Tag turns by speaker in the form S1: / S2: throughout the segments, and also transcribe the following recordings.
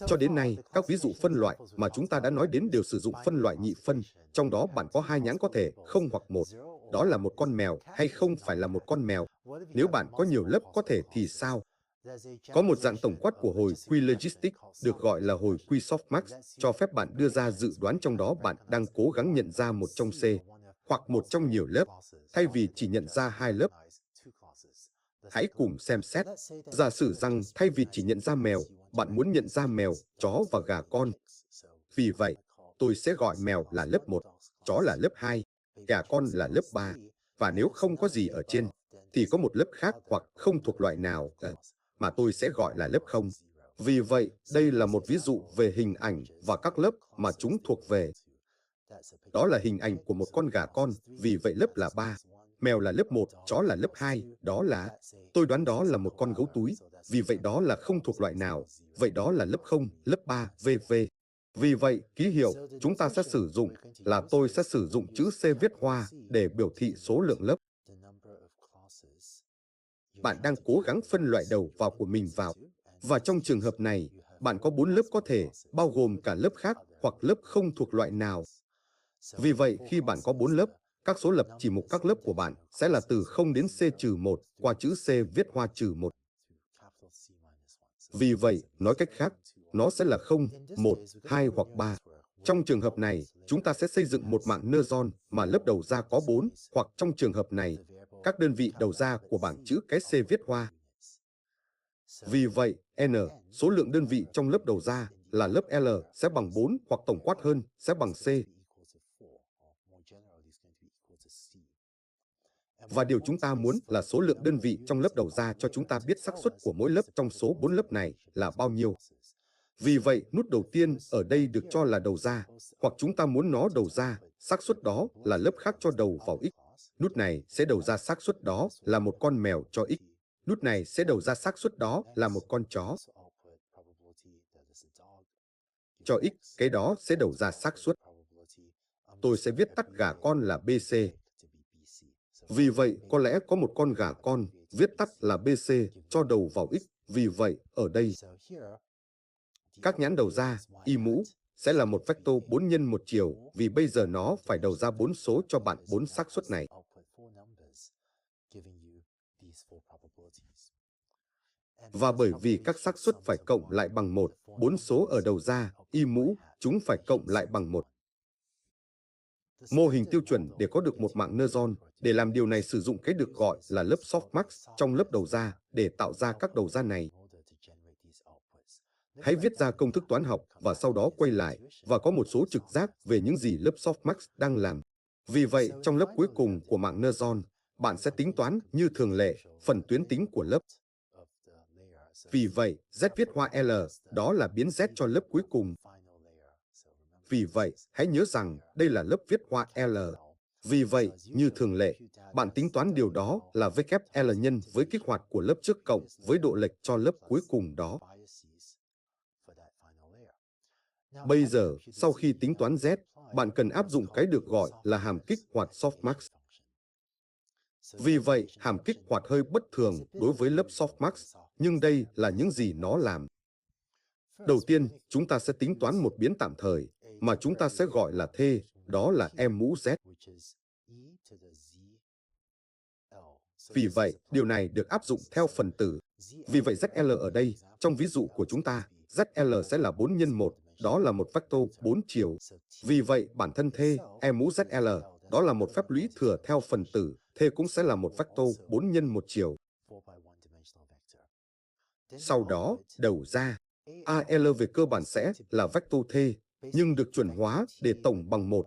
S1: Cho đến nay, các ví dụ phân loại mà chúng ta đã nói đến đều sử dụng phân loại nhị phân, trong đó bạn có hai nhãn có thể không hoặc một. Đó là một con mèo hay không phải là một con mèo. Nếu bạn có nhiều lớp có thể thì sao? Có một dạng tổng quát của hồi quy logistic, được gọi là hồi quy softmax, cho phép bạn đưa ra dự đoán trong đó bạn đang cố gắng nhận ra một trong C, hoặc một trong nhiều lớp, thay vì chỉ nhận ra hai lớp. Hãy cùng xem xét. Giả sử rằng thay vì chỉ nhận ra mèo, bạn muốn nhận ra mèo, chó và gà con. Vì vậy, tôi sẽ gọi mèo là lớp 1, chó là lớp 2, gà con là lớp 3. Và nếu không có gì ở trên, thì có một lớp khác hoặc không thuộc loại nào mà tôi sẽ gọi là lớp 0. Vì vậy, đây là một ví dụ về hình ảnh và các lớp mà chúng thuộc về. Đó là hình ảnh của một con gà con, vì vậy lớp là 3. Mèo là lớp 1, chó là lớp 2, đó là... Tôi đoán đó là một con gấu túi, vì vậy đó là không thuộc loại nào, vậy đó là lớp 0, lớp 3, v.v. Vì vậy, ký hiệu chúng ta sẽ sử dụng là tôi sẽ sử dụng chữ C viết hoa để biểu thị số lượng lớp. Bạn đang cố gắng phân loại đầu vào của mình vào. Và trong trường hợp này, bạn có 4 lớp có thể, bao gồm cả lớp khác hoặc lớp không thuộc loại nào. Vì vậy, khi bạn có 4 lớp, các số lập chỉ mục các lớp của bạn sẽ là từ 0 đến C-1 qua chữ C viết hoa -1. Vì vậy, nói cách khác, nó sẽ là 0, 1, 2 hoặc 3. Trong trường hợp này, chúng ta sẽ xây dựng một mạng neutron mà lớp đầu ra có 4, hoặc trong trường hợp này, các đơn vị đầu ra của bảng chữ cái C viết hoa. Vì vậy, N, số lượng đơn vị trong lớp đầu ra là lớp L sẽ bằng 4 hoặc tổng quát hơn sẽ bằng C. Và điều chúng ta muốn là số lượng đơn vị trong lớp đầu ra cho chúng ta biết xác suất của mỗi lớp trong số 4 lớp này là bao nhiêu. Vì vậy, nút đầu tiên ở đây được cho là đầu ra, hoặc chúng ta muốn nó đầu ra, xác suất đó là lớp khác cho đầu vào x. Nút này sẽ đầu ra xác suất đó là một con mèo cho x. Nút này sẽ đầu ra xác suất đó là một con chó cho x, cái đó sẽ đầu ra xác suất. Tôi sẽ viết tắt gà con là BC. Vì vậy, có lẽ có một con gà con, viết tắt là BC, cho đầu vào x. Vì vậy, ở đây, các nhãn đầu ra, y mũ, sẽ là một vector 4 nhân một chiều, vì bây giờ nó phải đầu ra 4 số cho bạn 4 xác suất này. Và bởi vì các xác suất phải cộng lại bằng 1, 4 số ở đầu ra, y mũ, chúng phải cộng lại bằng 1. Mô hình tiêu chuẩn để có được một mạng neutron, để làm điều này sử dụng cái được gọi là lớp softmax trong lớp đầu ra để tạo ra các đầu ra này. Hãy viết ra công thức toán học và sau đó quay lại và có một số trực giác về những gì lớp softmax đang làm. Vì vậy, trong lớp cuối cùng của mạng neutron, bạn sẽ tính toán như thường lệ phần tuyến tính của lớp. Vì vậy, Z viết hoa L, đó là biến Z cho lớp cuối cùng. Vì vậy, hãy nhớ rằng đây là lớp viết hoa L. Vì vậy, như thường lệ, bạn tính toán điều đó là WL nhân với kích hoạt của lớp trước cộng với độ lệch cho lớp cuối cùng đó. Bây giờ, sau khi tính toán Z, bạn cần áp dụng cái được gọi là hàm kích hoạt softmax. Vì vậy, hàm kích hoạt hơi bất thường đối với lớp softmax, nhưng đây là những gì nó làm. Đầu tiên, chúng ta sẽ tính toán một biến tạm thời, mà chúng ta sẽ gọi là thê, đó là em mũ Z. Vì vậy, điều này được áp dụng theo phần tử. Vì vậy ZL ở đây, trong ví dụ của chúng ta, ZL sẽ là 4 nhân 1, đó là một vector 4 chiều. Vì vậy, bản thân thê, em mũ ZL, đó là một phép lũy thừa theo phần tử, thê cũng sẽ là một vector 4 nhân 1 chiều. Sau đó, đầu ra, AL về cơ bản sẽ là vector thê, nhưng được chuẩn hóa để tổng bằng 1.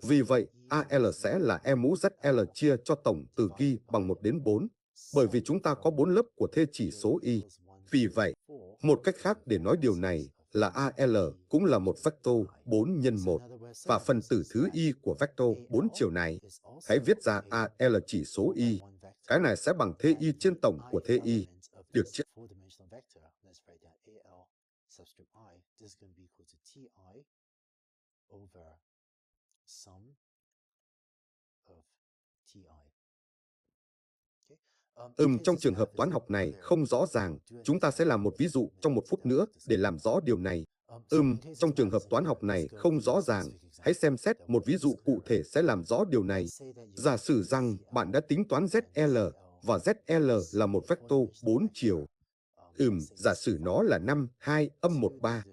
S1: Vì vậy, AL sẽ là em mũ ZL chia cho tổng từ ghi bằng 1 đến 4, bởi vì chúng ta có 4 lớp của thê chỉ số y. Vì vậy, một cách khác để nói điều này là AL cũng là một vector 4 nhân 1, và phần tử thứ y của vector 4 chiều này, hãy viết ra AL chỉ số y. Cái này sẽ bằng thê y trên tổng của thê y. Được chưa? Trong trường hợp toán học này không rõ ràng, chúng ta sẽ làm một ví dụ trong 1 phút nữa để làm rõ điều này. Trong trường hợp toán học này không rõ ràng, hãy xem xét một ví dụ cụ thể sẽ làm rõ điều này. Giả sử rằng bạn đã tính toán ZL và ZL là một vector 4 chiều. Giả sử nó là 5, 2, âm 1, 3.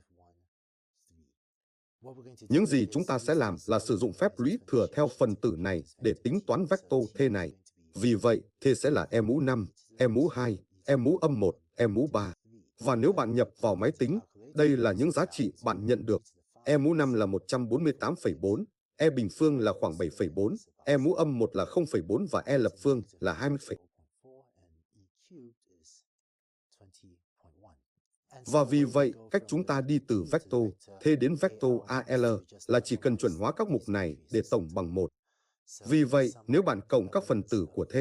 S1: Những gì chúng ta sẽ làm là sử dụng phép lũy thừa theo phần tử này để tính toán vector T này. Vì vậy, T sẽ là E mũ 5, E mũ 2, E mũ âm 1, E mũ 3. Và nếu bạn nhập vào máy tính, đây là những giá trị bạn nhận được. E mũ 5 là 148,4, E bình phương là khoảng 7,4, E mũ âm 1 là 0,4 và E lập phương là 20. Và vì vậy, cách chúng ta đi từ vector T đến vector AL là chỉ cần chuẩn hóa các mục này để tổng bằng 1. Vì vậy, nếu bạn cộng các phần tử của T,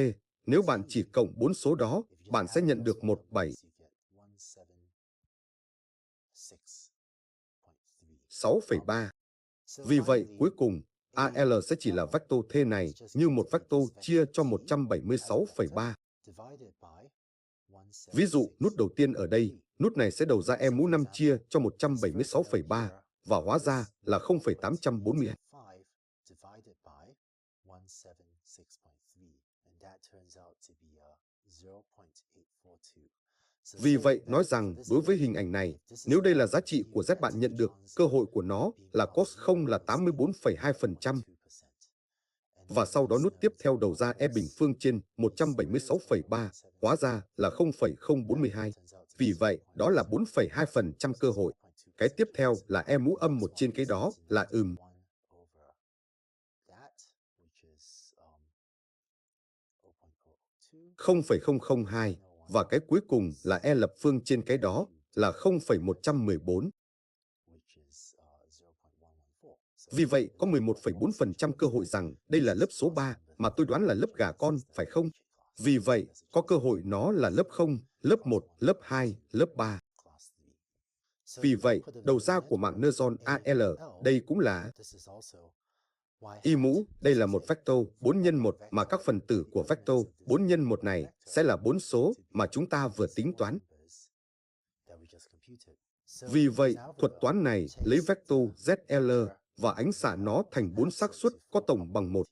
S1: nếu bạn chỉ cộng 4 số đó, bạn sẽ nhận được 17, 6,3. Vì vậy, cuối cùng, AL sẽ chỉ là vector T này như một vector chia cho 176,3. Ví dụ, nút đầu tiên ở đây, nút này sẽ đầu ra E mũ 5 chia cho 176,3 và hóa ra là 0,842. Vì vậy, nói rằng đối với hình ảnh này, nếu đây là giá trị của Z bạn nhận được, cơ hội của nó là cos 0 là 84,2%. Và sau đó nút tiếp theo đầu ra E bình phương trên 176,3, hóa ra là 0,042. Vì vậy, đó là 4,2% cơ hội. Cái tiếp theo là E mũ âm 1 trên cái đó là 0,002 và cái cuối cùng là E lập phương trên cái đó là 0,114. Vì vậy, có 11,4% cơ hội rằng đây là lớp số 3 mà tôi đoán là lớp gà con, phải không? Vì vậy, có cơ hội nó là lớp 0, lớp 1, lớp 2, lớp 3. Vì vậy, đầu ra của mạng Neutron AL đây cũng là Y mũ, đây là một vector 4 x 1 mà các phần tử của vector 4 x 1 này sẽ là 4 số mà chúng ta vừa tính toán. Vì vậy, thuật toán này lấy vector ZL và ánh xạ nó thành 4 xác suất có tổng bằng 1.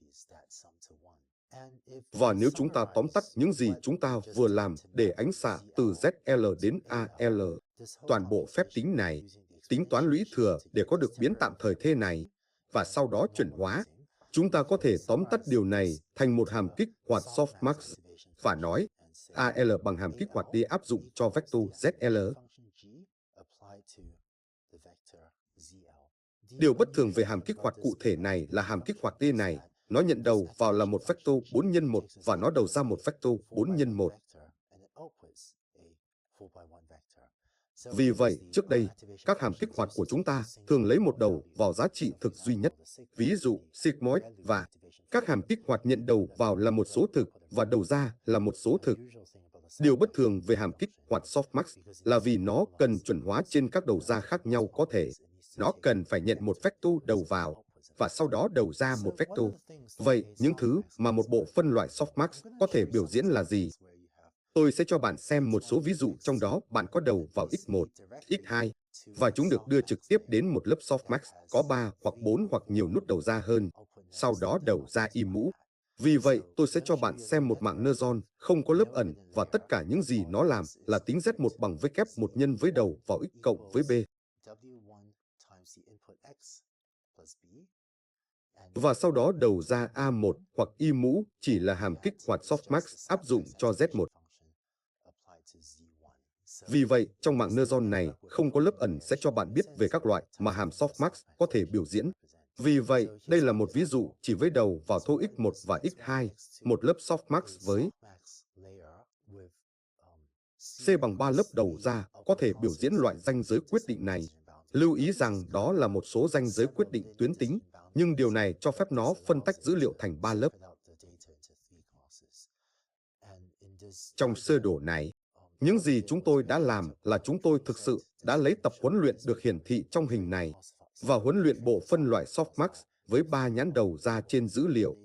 S1: Và nếu chúng ta tóm tắt những gì chúng ta vừa làm để ánh xạ từ ZL đến AL, toàn bộ phép tính này, tính toán lũy thừa để có được biến tạm thời T này, và sau đó chuyển hóa, chúng ta có thể tóm tắt điều này thành một hàm kích hoạt softmax và nói AL bằng hàm kích hoạt D áp dụng cho vector ZL. Điều bất thường về hàm kích hoạt cụ thể này là hàm kích hoạt D này, nó nhận đầu vào là một vector 4 x 1 và nó đầu ra một vector 4 x 1. Vì vậy, trước đây, các hàm kích hoạt của chúng ta thường lấy một đầu vào giá trị thực duy nhất, ví dụ sigmoid, và các hàm kích hoạt nhận đầu vào là một số thực và đầu ra là một số thực. Điều bất thường về hàm kích hoạt softmax là vì nó cần chuẩn hóa trên các đầu ra khác nhau có thể. Nó cần phải nhận một vector đầu vào và sau đó đầu ra một vector. Vậy, những thứ mà một bộ phân loại softmax có thể biểu diễn là gì? Tôi sẽ cho bạn xem một số ví dụ trong đó bạn có đầu vào x1, x2, và chúng được đưa trực tiếp đến một lớp softmax có 3 hoặc 4 hoặc nhiều nút đầu ra hơn, sau đó đầu ra Y mũ. Vì vậy, tôi sẽ cho bạn xem một mạng Neutron không có lớp ẩn và tất cả những gì nó làm là tính Z1 bằng V kép 1 nhân với đầu vào x cộng với B. Và sau đó đầu ra A1 hoặc Y mũ chỉ là hàm kích hoạt softmax áp dụng cho Z1. Vì vậy, trong mạng Neutron này, không có lớp ẩn sẽ cho bạn biết về các loại mà hàm softmax có thể biểu diễn. Vì vậy, đây là một ví dụ chỉ với đầu vào thô x1 và x2, một lớp softmax với C bằng 3 lớp đầu ra có thể biểu diễn loại ranh giới quyết định này. Lưu ý rằng đó là một số ranh giới quyết định tuyến tính, nhưng điều này cho phép nó phân tách dữ liệu thành 3 lớp. Trong sơ đồ này, những gì chúng tôi đã làm là chúng tôi thực sự đã lấy tập huấn luyện được hiển thị trong hình này và huấn luyện bộ phân loại softmax với 3 nhãn đầu ra trên dữ liệu.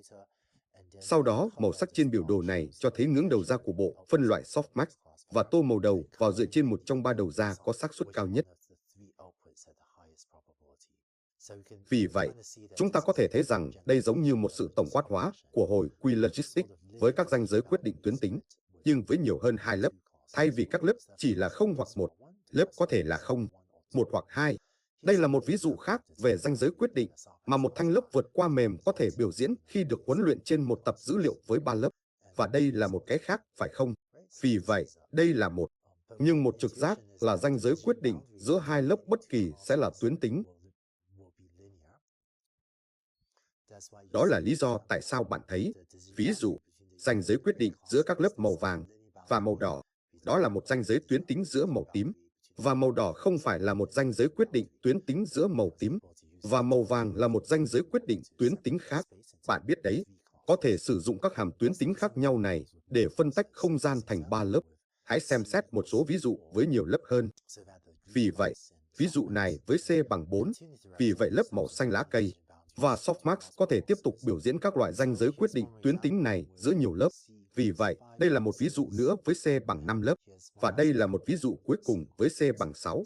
S1: Sau đó, màu sắc trên biểu đồ này cho thấy ngưỡng đầu ra của bộ phân loại softmax và tô màu đầu vào dựa trên một trong ba đầu ra có xác suất cao nhất. Vì vậy, chúng ta có thể thấy rằng đây giống như một sự tổng quát hóa của hồi quy logistic với các ranh giới quyết định tuyến tính, nhưng với nhiều hơn hai lớp, thay vì các lớp chỉ là 0 hoặc 1, lớp có thể là 0, 1 hoặc 2. Đây là một ví dụ khác về ranh giới quyết định mà một thanh lớp vượt qua mềm có thể biểu diễn khi được huấn luyện trên một tập dữ liệu với 3 lớp. Và đây là một cái khác, phải không? Vì vậy, đây là một. Nhưng một trực giác là ranh giới quyết định giữa hai lớp bất kỳ sẽ là tuyến tính. Đó là lý do tại sao bạn thấy, ví dụ, ranh giới quyết định giữa các lớp màu vàng và màu đỏ. Đó là một ranh giới tuyến tính giữa màu tím. Và màu đỏ không phải là một ranh giới quyết định tuyến tính giữa màu tím. Và màu vàng là một ranh giới quyết định tuyến tính khác. Bạn biết đấy, có thể sử dụng các hàm tuyến tính khác nhau này để phân tách không gian thành 3 lớp. Hãy xem xét một số ví dụ với nhiều lớp hơn. Vì vậy, ví dụ này với C bằng 4, vì vậy lớp màu xanh lá cây. Và softmax có thể tiếp tục biểu diễn các loại ranh giới quyết định tuyến tính này giữa nhiều lớp. Vì vậy, đây là một ví dụ nữa với C bằng 5 lớp. Và đây là một ví dụ cuối cùng với C bằng 6.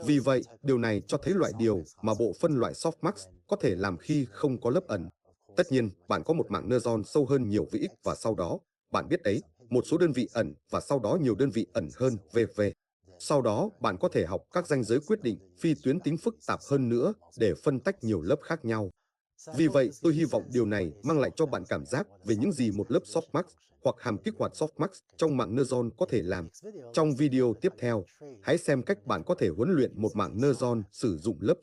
S1: Vì vậy, điều này cho thấy loại điều mà bộ phân loại softmax có thể làm khi không có lớp ẩn. Tất nhiên, bạn có một mạng neuron sâu hơn nhiều với X và sau đó, bạn biết đấy, một số đơn vị ẩn và sau đó nhiều đơn vị ẩn hơn VV. Sau đó, bạn có thể học các ranh giới quyết định phi tuyến tính phức tạp hơn nữa để phân tách nhiều lớp khác nhau. Vì vậy, tôi hy vọng điều này mang lại cho bạn cảm giác về những gì một lớp softmax hoặc hàm kích hoạt softmax trong mạng neuron có thể làm. Trong video tiếp theo, hãy xem cách bạn có thể huấn luyện một mạng neuron sử dụng lớp